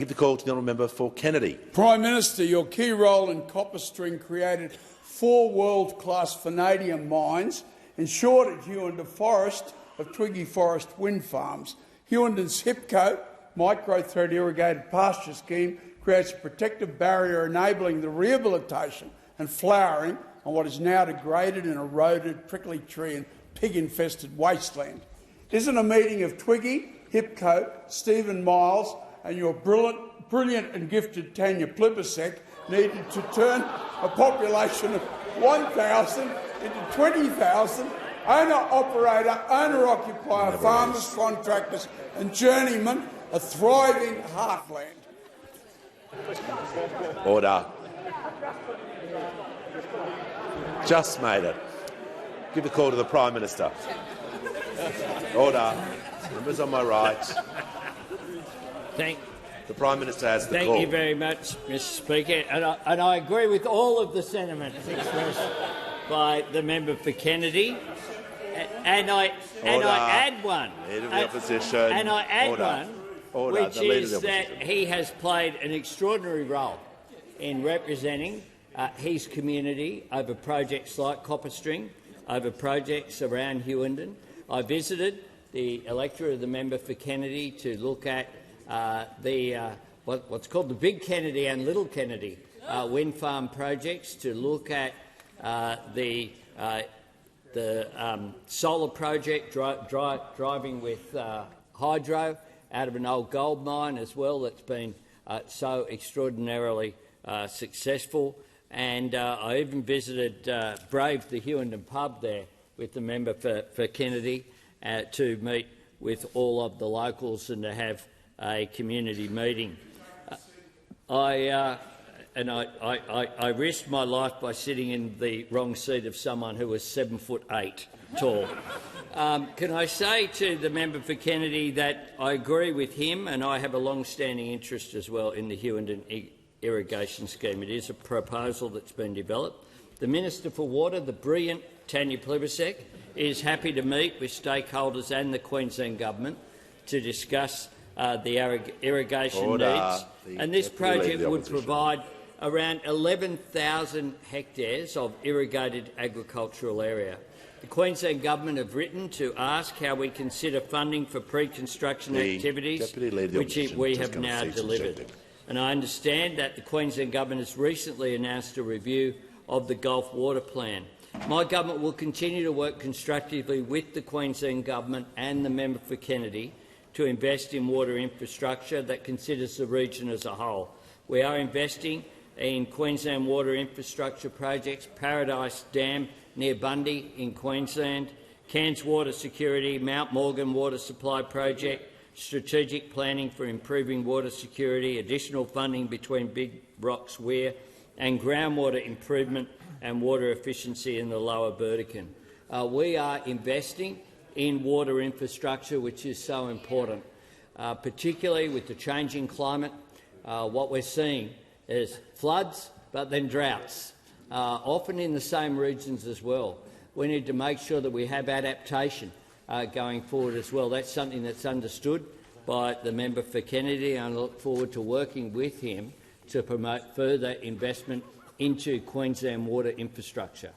Give the call to the honourable member for Kennedy. Prime Minister, your key role in copper string created 4 world-class vanadium mines, ensured at Hughenden Forest of Twiggy Forest wind farms. Hughdenden's HIPCo, micro-thread irrigated pasture scheme, creates a protective barrier enabling the rehabilitation and flowering on what is now degraded and eroded prickly tree and pig-infested wasteland. Isn't a meeting of Twiggy, HIPCo, Stephen Miles and your brilliant and gifted Tanya Plibersek needed to turn a population of 1,000 into 20,000 owner-operator, owner-occupier, farmers, contractors and journeymen, a thriving heartland? Order. Just made it. Give the call to the Prime Minister. Order. Members on my right. The Prime Minister has the call. Thank you very much, Mr. Speaker. And I agree with all of the sentiments expressed by the member for Kennedy. And I add one. Leader of the Opposition. And I add one, which is that he has played an extraordinary role in representing his community over projects like Copper String, over projects around Hughenden. I visited the electorate of the member for Kennedy to look at what's called the Big Kennedy and Little Kennedy wind farm projects, to look at the solar project driving with hydro out of an old gold mine as well that's been so extraordinarily successful. And I even visited, braved the Hughenden pub there with the member for Kennedy to meet with all of the locals and to have a community meeting. I risked my life by sitting in the wrong seat of someone who was 7'8" tall. Can I say to the member for Kennedy that I agree with him, and I have a long-standing interest as well in the Hughenden irrigation scheme. It is a proposal that's been developed. The Minister for Water, the brilliant Tanya Plibersek, is happy to meet with stakeholders and the Queensland Government to discuss the irrigation needs. And this project would provide around 11,000 hectares of irrigated agricultural area. The Queensland Government have written to ask how we consider funding for pre-construction activities, which we have now delivered. And I understand that the Queensland Government has recently announced a review of the Gulf Water Plan. My government will continue to work constructively with the Queensland Government and the member for Kennedy to invest in water infrastructure that considers the region as a whole. We are investing in Queensland water infrastructure projects, Paradise Dam near Bundy in Queensland, Cairns Water Security, Mount Morgan Water Supply Project, strategic planning for improving water security, additional funding between Big Rocks Weir, and groundwater improvement and water efficiency in the Lower Burdekin. We are investing in water infrastructure, which is so important, particularly with the changing climate. What we're seeing is floods, but then droughts, often in the same regions as well. We need to make sure that we have adaptation going forward as well. That's something that's understood by the member for Kennedy, and I look forward to working with him to promote further investment into Queensland water infrastructure.